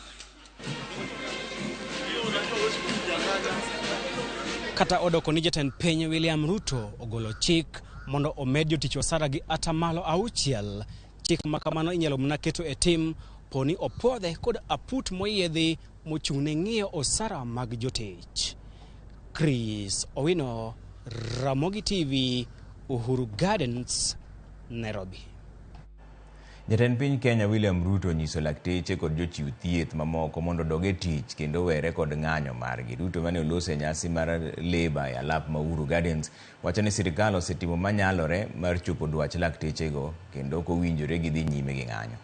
Kata odoko ni jatend piny William Ruto ogolo chik mondo omed jotich osara gi atamalo 6. Chik makamano inyalo mna keto e tim poni opodhe kod aput moyiedhi mochung'ne ng'iyo osara mag jotich. Chris Owino, Ramogi TV, Uhuru Gardens, Nairobi. Jatend piny Kenya William Ruto nyiso lakteche kod jochiw thieth mamoko mondo doge tich kendo were kod ng'anyo margi. Ruto mane olose nyasi mar Labour e alap ma Uhuru Gardens wacho ni sirikal osetimo manyalore mar chopo dwach laktechego kendo kowinjore gidhi nyime gi ng'anyo.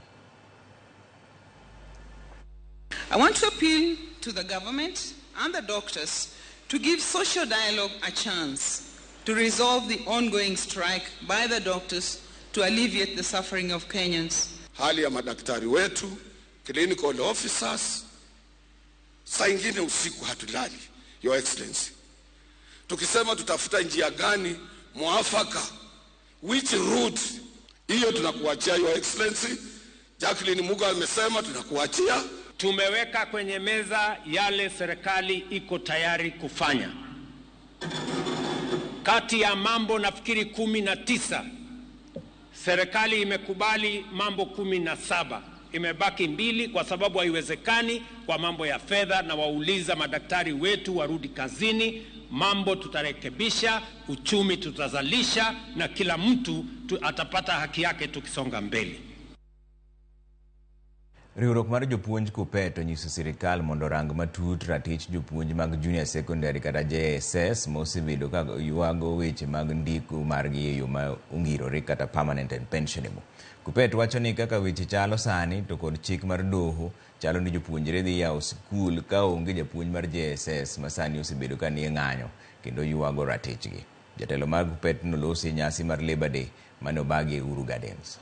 I want to appeal to the government and the doctors to give social dialogue a chance to resolve the ongoing strike by the doctors to alleviate the suffering of Kenyans. Hali ya madaktari wetu, clinical officers, saa ingine usiku hatulali, Your Excellency. Tukisema tutafuta njia gani mwafaka, which route, hiyo tunakuachia Your Excellency. Jacqueline Muga amesema tunakuachia. Tumeweka kwenye meza yale serikali iko tayari kufanya. Kati ya mambo nafikiri 19, serikali imekubali mambo 17. Imebaki 2 kwa sababu haiwezekani kwa mambo ya fedha, na wauliza madaktari wetu warudi kazini. Mambo tutarekebisha, uchumi tutazalisha, na kila mtu atapata haki yake tukisonga mbele. Riwruok mar jopuonj KUPPET onyiso sirikal mondo rang matut ratich jopuonj mag junior secondary kata JSS mosebedo ka yuago weche mag ndiko margi e yo ma ongirore kata permanent and pensionable. KUPPET wacho ni kaka weche chalo sani to kod chik mar doho chalo ni jopuonjre dhi yawo skul ka onge japuonj mar JSS ma sani osebedo ka nie ng'anyo kendo yuago ratichgi. Jatelo mar KUPPET nolosi nyasi mar Labour Day mane obagi e Uhuru Gardens.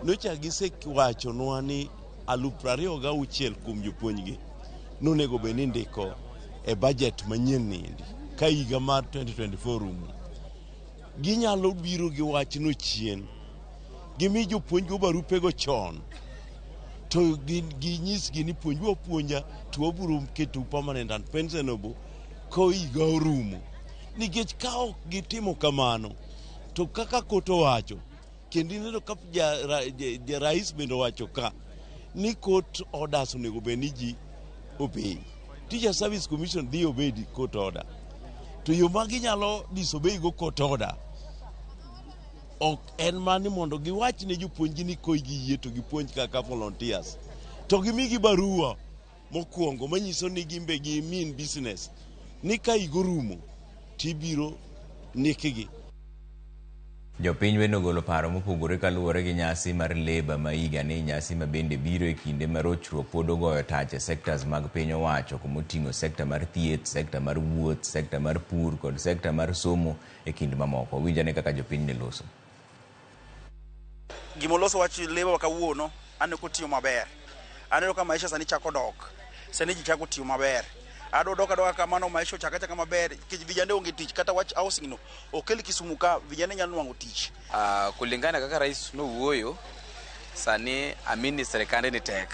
Nocha gisewacho ni 26,000 kuom jopuonjgi nonego be ni ndiko e budget manyien nindi ka higa mar 2024 rumo. Ginyalo biro gi wachno chien gimi jopuonjgo barupego chon to ginyisgi ni puonjwa puonja to wabiro keto permanent and pensionable ko higa orumo. Nikech ka ok gitimo kamano to kaka koto wacho kendo neno ka rais bendo wacho ka ni court orders onego be ni ji obey. Teacher Service Commission dhi obey court order. To yo ma ginyalo disobey go court order ok en mani mondo giwach ne jopuonj ni koi giyie to gipuonj kaka volunteers. To gimigi barua mokwongo manyiso ni gimbe gi mean business ni ka igorumo tibiro nikigi. Jopiny bende ogolo paro mopogore kaluwore gi nyasi mar Labour ma higa ni nyasi ma bende biro e kinde ma rochruok pod ogoyo tach e sectors mag piny owacho kumoting'o sekta mar thieth, sekta mar wuoth, sekta mar pur kod sekta mar somo e kind mamoko. Winjane kaka jopiny ne loso. Gimoloso wach Labour kawuono aneno kotiyo maber. Aneno ka maisha sani chako dok. Sani ji chako tiyo maber. Adoka kamano maisha chaka maber kich vijana onge tich kata wach housing no okel Kisumu ka vijana nyalo nuango tich. Kulingana kaka rais no wuoyo sani amini serikali ni tek.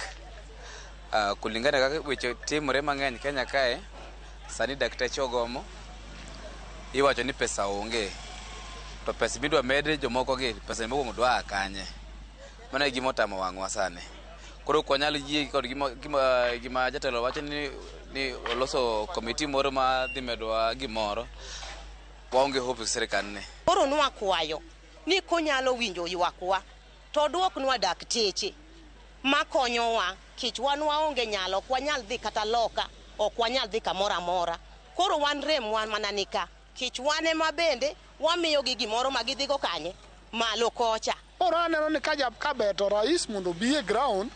Kulingana kaka weche timore mang'eny Kenya kae sani dakteche ogomo iwacho ni pesa onge to pesa midwa medre jomoko gi pesa mogo dwa kanye. Mana gimotamo wang'wa sani. Koro konyalo yie kod gima jatelo wacho ni oloso komiti moro ma dhi medwa gimoro waonge hope serikal ne. Koro nwakwayo ni konyalo winjo ywakwa to duoknwa dakteche makonyowa kich wan waonge nyalo ok wanyal dhi kata loka ok wanyal dhi kamoro amora. Koro wan rem wan mana nika kich wane ma bende wamiyo gi gimoro ma gidhigo kanye malo kocha. Oro aneno ni ka beto rais mondo obi e ground,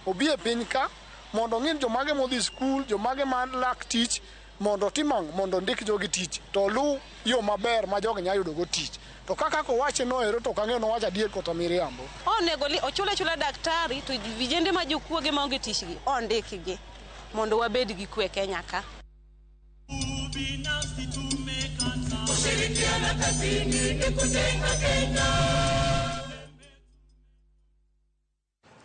obi e piny ka, mondo ng'in jomage modhi skul, jomage man lak tich, mondo timang, mondo ndik jogi tich, to lu yo maber ma jogi nyalo yudo go tich. To kaka kowache noero to kang'eyo nowacho adier kota miriambo. Onego ochula daktari to vijende ma jokuoge ma onge tich gi ondikgi mondo wabed gi kwe Kenya ka.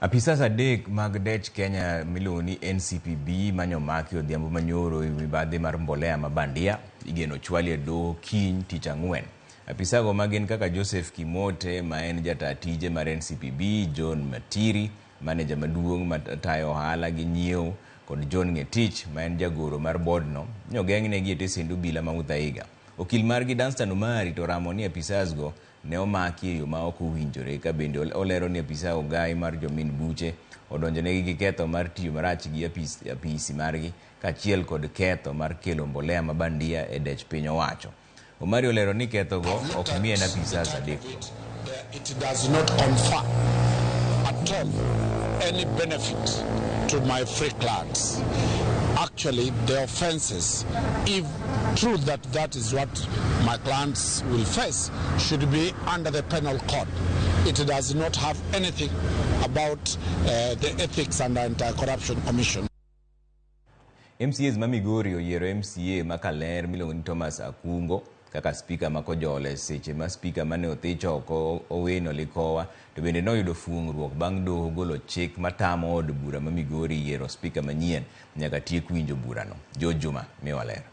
Apisas adek mag Dech Kenya miluongo ni NCPB manyo maki odhiambo manyoro ewi mibadhi mar mbolea mabandia igeno chwali e doho kiny tich ang'wen. Apisago magin kaka Joseph Kimote ma en jata tije mar NCPB, John Matiri maneja maduong' matayo ohala gi nyiewo, kod John Ngetich ma en jagoro mar bodno nyogeng'negi e tesend obila ma Muthaiga. Okil margi Danstan Omari to ramo ni apisasgo ne omaki e yo ma ok owinjore, ka bende olero ni apisa ogai mar jomin buche odonjonegi gi ketho mar tiyo marach gi apisi margi kaachiel kod ketho mar kelo mbolea mabandia e dech piny owacho. Omari olero ni kethogo ok mien apisas adekgo. It does not confer at all any benefit to my free clients. Actually, the offenses, if true that is what my clients will face, should be under the penal code. It does not have anything about the Ethics and Anti-Corruption Commission. MCAs ma Migori oyiero MCA ma Kaler miluongo ni Thomas Akungo kaka spika ma Kojole seche ma spika mane othich oko Owino Likowa to bende noyudo fuong'ruok bang' doho golo chik matamo od bura ma Migori yiero spika manyien nyaka tiek winjo burano. Juma miwaler.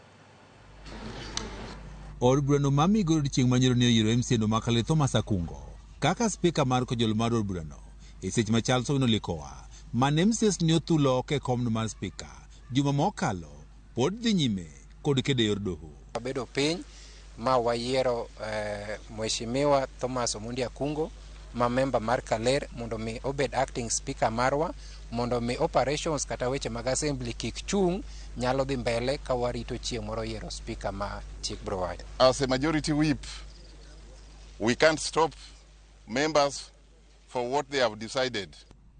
Od burano ma Migori chieng' manyoro ne oyiero MCA no ma Kaler Thomas Akungo kaka spika mar Kojole mar od burano e seche ma Charles Owino Likowa man MCAs ne othulo oko e komno mar spika juma mokalo pod dhi nyime kod kedo yor doho. Wabedo piny ma wayiero Mheshimiwa Thomas Omundi Akungo ma member mar Kaler mondo mi obed acting speaker marwa mondo mi operations kata weche mag assembly kik chung nyalo dhi mbele ka warito chieng' moro yiero speaker ma chik bro wacho. As a majority whip, we can't stop members for what they have decided.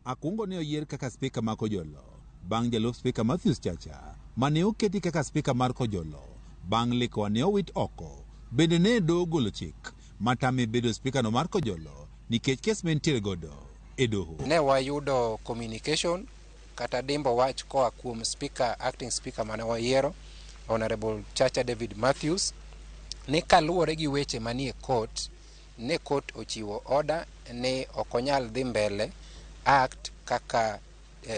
Akungo ne oyier kaka speaker ma Kojolo bang' jalup speaker Matthews Chacha mane oketi kaka speaker mar Kojolo bang' Likowa ne owit oko. Bende ne doho golo chik matame bedo speaker no mar Kojolo nikech kes mentiere godo e doho. Ne wayudo communication kata dimbo wach koa kuom speaker, acting speaker mane wayiero Honorable Chacha David Matthews ni kaluwore gi weche manie court, ne court ochiwo order ne okonyal dhi mbele act kaka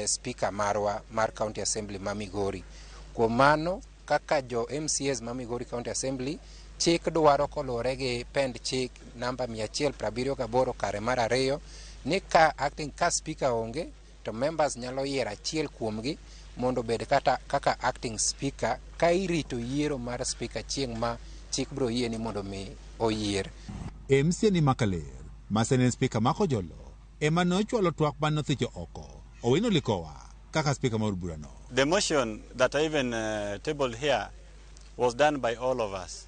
speaker marwa mar County Assembly ma Migori. Kuom mano kaka jo MCAs ma Migori County Assembly chik dwaro kolore gi pend chik namba 178 kare mar 2 ni ka acting ka speaker onge to members nyalo yiero achiel kuomgi mondo bed kaka acting speaker ka irito yiero mar speaker chieng' ma chik bro yie ni mondo mi oyier. MCA ni Makaler masenen speaker ma Kojolo ema nochwalo twak man nothicho oko Owino Likowa kaka speaker mar burano. The motion that I even tabled here was done by all of us.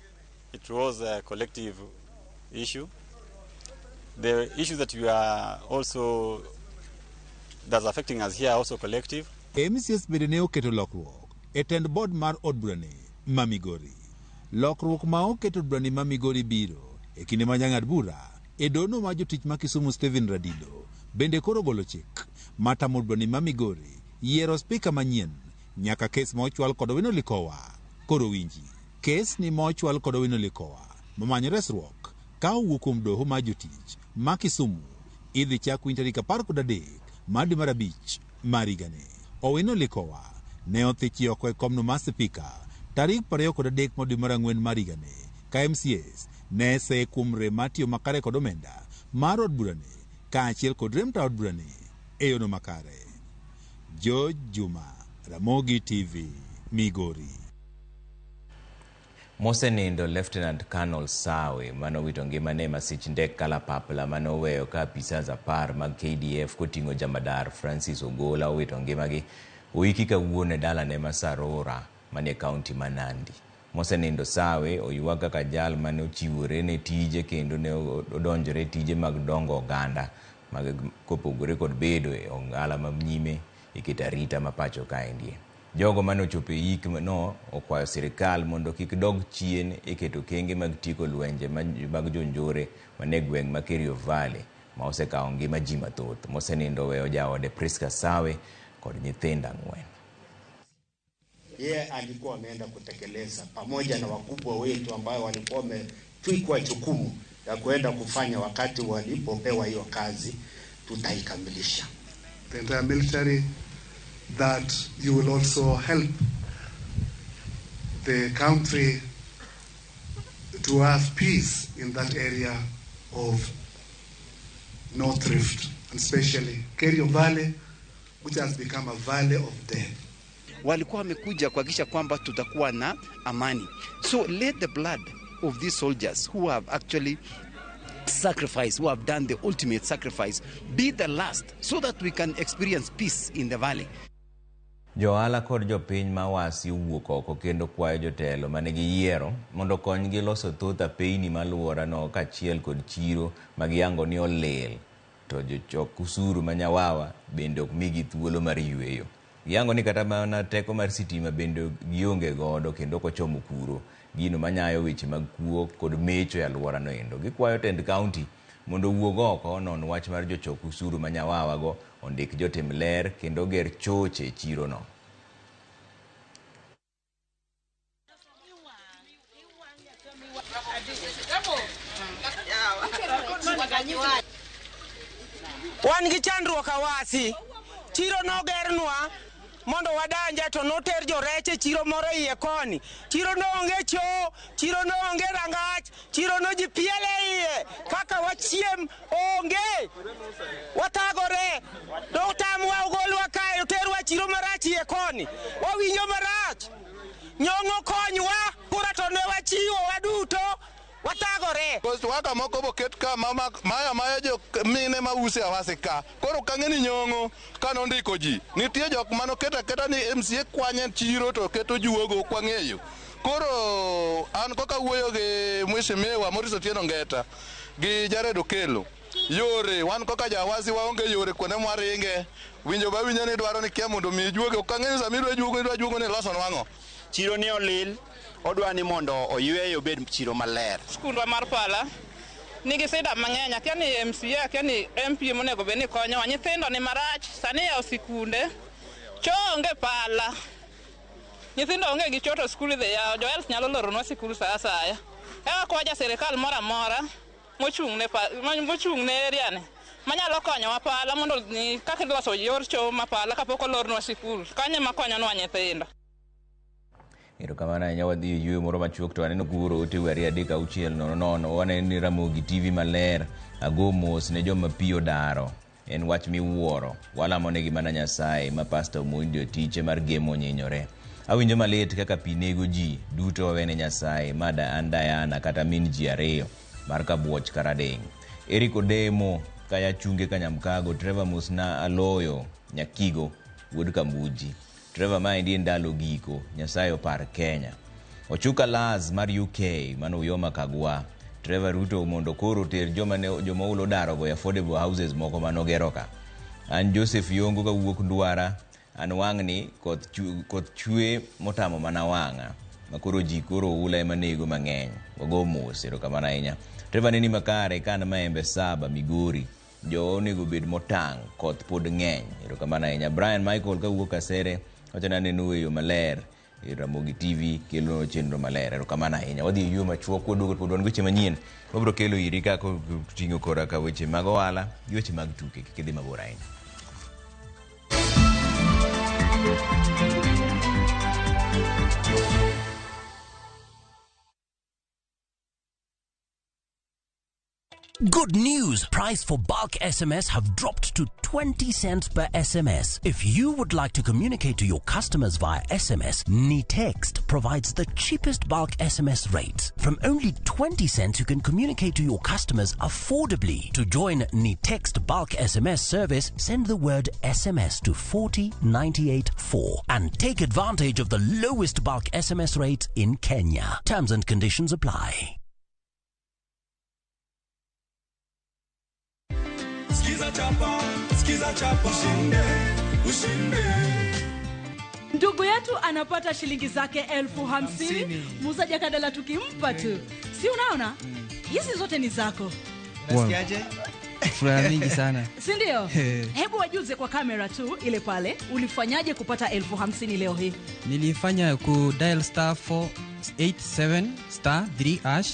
It was a collective issue. The issue that we are also that's affecting us here also collective. MCAs bende ne oketo lokruok e tend board mar od burani ma Migori. Lokruok ma oketo od burani ma Migori biro e kinde ma jang'ad bura e dono ma jotich ma Kisumu Stephen Radido bende koro golo chik matamo od burani ma Migori yiero spika manyien nyaka kes ma ochwal kod Owino Likowa koro winji. Kes ni ma ochwal kod Owino Likowa mamanyo resruok ka owuok kuom doho ma jotich ma Kisumu idhi chak winjo tarik 13 mar dwe mar 5 mar higani. Owino Likowa ne othichi oko e komno mar spika tarik 23 dwe mar 4 mar higani ka MCAs ne se kuom rem matiyo makare kod omenda mar od burani kaachiel kod rem ta od burani e yono makare. Juma, Ramogi TV, Migori. Mosenindo Lieutenant Colonel Sawe manowito ngimane masich ndek kalapapla manoweyo ka apisas 10 mag KDF koting'o jamadar Francis Ogola owito ngimagi oiki kawuono e dalane ma Sarora manie kaunti ma Nandi. mosenindo sawe oyuak kaka jal mane ochiwore ne tije kendo ne odonjore tije mag dongo oganda mag kopogore kod bedo e ongala manyime iketo arita ma pacho kaendie. Jogo mane ochopo hik no okwayo sirikal mondo kik dog chien iketo kenge mag tieko lwenje mag jonjore mane gweng' ma Kerio Valley ma osekawo ngima ji mathoth. Mosenindo weyo jaode Priska Sawe kod nyithindo 4. Yeye alikuwa ameenda kutekeleza pamoja na wakubwa wetu ambao walikuwa wametwikwa jukumu ya kuenda kufanya wakati walipopewa hiyo kazi, tutaikamilisha. The entire military, that you will also help the country to have peace in that area of North Rift, and especially Kerio Valley, which has become a valley of death. Walikuwa wamekuja kuhakikisha kwamba tutakuwa na amani. So let the blood of these soldiers who have actually sacrificed, who have done the ultimate sacrifice, be the last so that we can experience peace in the valley. Johala kod jopiny mawasi owuok oko kendo kwayo jotelo manigi yiero mondo konygi loso thoth apeyni maluora no kachiel kod chiro magiyango ni olil, to jochok usuru manyawawa bende ok migi thuolo mar yweyo. Giyango ni kata mana teko mar sitima bende gionge godo kendo kochomo kuro gino manyayo weche mag kuo kod mecho e alwora no endo. Gikwayo tend county mondo wuog oko non wach mar jochok usuru manyawawa go ondik jotim ler kendo ger choche chiro no. Wan gi chandruok awasi, chiro no gernwa mondo wadanja to noter joreche chiro moro iye koni. Chiro no onge cho, chiro no onge rangach, chiro no ji piele iye, kaka wachiem onge. Watagore, do tamwa ugolwa kae, uterwa chiro marach iye koni. Wawinjo marach, nyongo konywa, kura to ne wachiwo waduto. Watagore. Kosto waka moko boket ka maya jo mine mause awase ka. Koro kangeni nyongo kano ndiko ji. Nitie jok mano keta ni MCA kwanye chiro to keto juogo kwang'eyo. Koro an koka wuoyo gi mheshimiwa Morris Otieno Ngeta gi Jared Okelo. Yore wan koka jawasi waonge yore kuonde mwaringe. Winjo ba winjo ni dwaro ni kia mondo mi juoge okang'eni samidwa juogo ni loso nwang'o. Chiro ni olil. Odwa ni mondo oyweyo bed chiro maler. Skundwa mar Pala nigi sida mang'eny, akia ni MCA, akia ni MP monego bed ni konyowa. Nyithindo ni marach, sani yawo sikunde, cho onge Pala. Nyithindo onge gi choto skul idhi yawo, jo health nyalo loronwa sikul sa asaya. Ewa kwaja sirikal mora mora mochung' ne area ni manyalo konyowa Pala mondo kaka iloso yor cho ma Pala kapok olornwa sikul. Kanyo ema konyonwa nyithindo. Erokamano ahinya wadhi yweyo moro machuok to aneno kuro ote wari 3:600 waneno ni Ramogi TV maler ago mos ne joma pi odaro en wach miwuoro walamonegi mana Nyasaye ma Pastor Muindi Otiche mar gemo nyinyore. Awinjo malit kaka pi nego ji duto wawene Nyasaye mada an Diana kata min ji ariyo mar Kabuoch Karadeng. Eric Odemo kaya chunge Kanyamkago, Trevor Musna Aloyo Nyakigo wuod Kambuji. Trevor maendi ndalo giko, Nyasaye opar Kenya. Ochuka Laz mar UK mano Uyoma Kagwa. Trevor Ruto mondo koro ter joma ulo daro go affordable houses moko manogero ka. An Joseph Yongo kawuok Ndwara, an wang'ni koth chwe motamo mana wang'a. Makoro ji koro ula ema nego mang'eny. Wago mos, erokamano ahinya. Trevor neni makare kan Maembe Saba Migori. Jo onego bed motang' koth pod ng'eny. Erokamano ahinya. Brian Michael kawuok Kasere wachana neno eyo maler Ramogi TV kelo chenro maler. Erokamano ahinya. Wadhi yweyo machuok waduogo pod wan weche manyien. Wabiro kelo iri kako ting'o kora ka weche mag ohala gi weche mag tuke kik idhi mabor ahinya. Good news! Price for bulk SMS have dropped to 20 cents per SMS. If you would like to communicate to your customers via SMS, NiText provides the cheapest bulk SMS rates. From only 20 cents, you can communicate to your customers affordably. To join NiText bulk SMS service, send the word SMS to 40984 and take advantage of the lowest bulk SMS rates in Kenya. Terms and conditions apply. Skiza chapa, ushinde. Ndugu yetu anapata shilingi zake 50,000. Musa Jakadala tukimpa tu. Si unaona? Hizi zote ni zako. Unasikiaje? Furaha mingi sana. Si ndio? Hebu wajuze kwa kamera tu ile pale. Ulifanyaje kupata 50,000 leo hii? Nilifanya ku dial star 487 star 3 hash.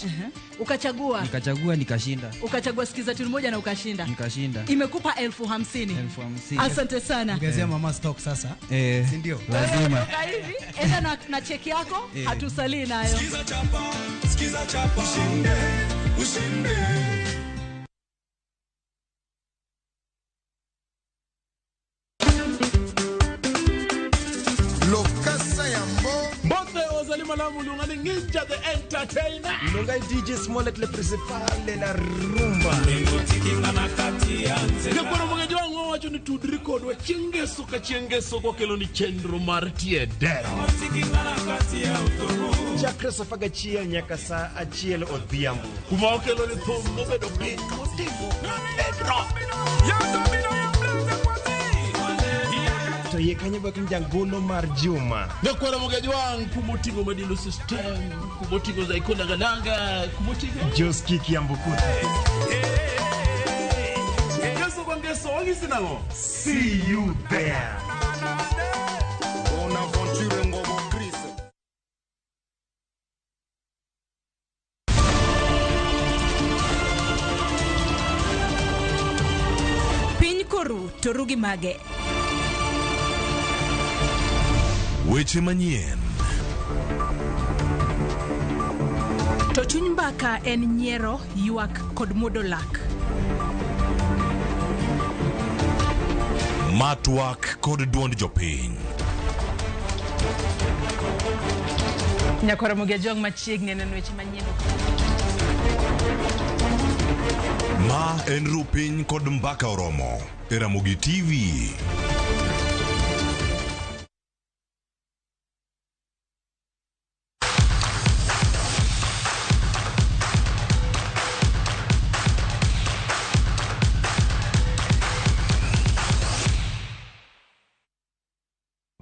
Ukachagua. Nikachagua nikashinda. Ukachagua Skiza tu moja na ukashinda. Nikashinda. Imekupa 50,000. 50,000. Asante sana. Ongezea mama stock sasa. Si ndio? Lazima. Hivi enda na cheki yako, hatusalii nayo. Skiza chapa, ushinde. Malamu lungani Ninja the Entertainer. Lungai DJ Smollett le principal de la rumba. Nekwana mwenye wangu wacho nitud record wa chengeso ka chengeso kwa kelo ni chendro martie dead. Chakra safaga chia nyakasa achiel odhiambo. Kuma okelo ni thumbo bedo pink motivo. Edro. To yekanye bakin jangolo mar Juma. Nekwana mwenye wangu kumotivo madilo system. Kumotivo za ikona galanga. Kumotivo. Jos Kiki Ambukuta. See you there. Piny koru torugi mage. Weche manyien. To chuny mbaka en nyiero, ywak kod muodo lak. Matwak kod duond jopiny. Nyakora Mugejong machiegni neno weche manyien. Ma en Rupiny kod mbaka oromo. E Ramogi TV.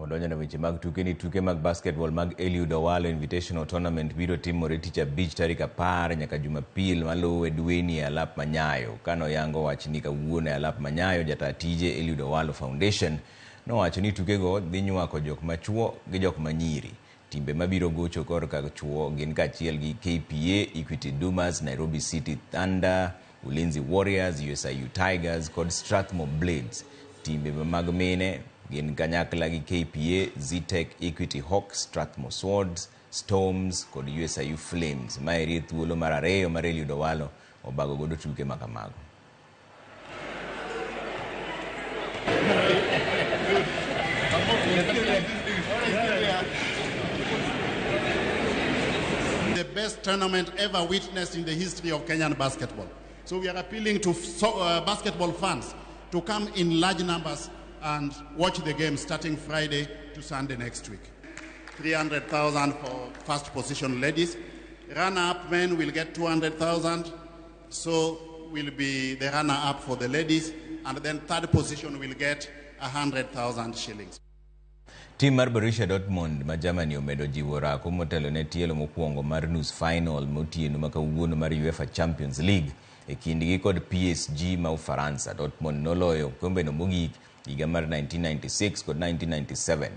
Donja na weche mag tuke ni tuke mag basketball mag Eliud Owalo Invitational Tournament biro timore tich abich tarik 10 nyaka Jumapil maluwe dweni alap Manyayo. Kano yango wachni kawuono alap Manyayo jata tije Eliud Owalo Foundation no wacho ni tuke go dhi nywako jok machuo gi jok manyiri. Timbe mabiro gocho korka chuo gin kaachiel gi KPA, Equity Dumas, Nairobi City Thunder, Ulinzi Warriors, USIU Tigers kod Strathmore Blades. Timbe mag mine gin kanyakla gi KPA, Zetech, Equity Hawks, Strathmore Swords, Storms kod USIU Flames. Maeri thuolo mar ariyo mar Eliud Owalo obago godo tuke makamago. The best tournament ever witnessed in the history of Kenyan basketball. So we are appealing to basketball fans to come in large numbers and watch the game starting Friday to Sunday next week. 300,000 for first position ladies. Runner-up men will get 200,000. So will be the runner-up for the ladies. And then third position will get 100,000 shillings. Team mar Borussia Dortmund ma Germany omedo jiwo rako motelo ne tielo mokwongo mar nus final motieno makawuono mar UEFA Champions League e kindgi kod PSG ma Ufaransa. Dortmund noloyo kombe no mogik higa mar 1996 kod 1997.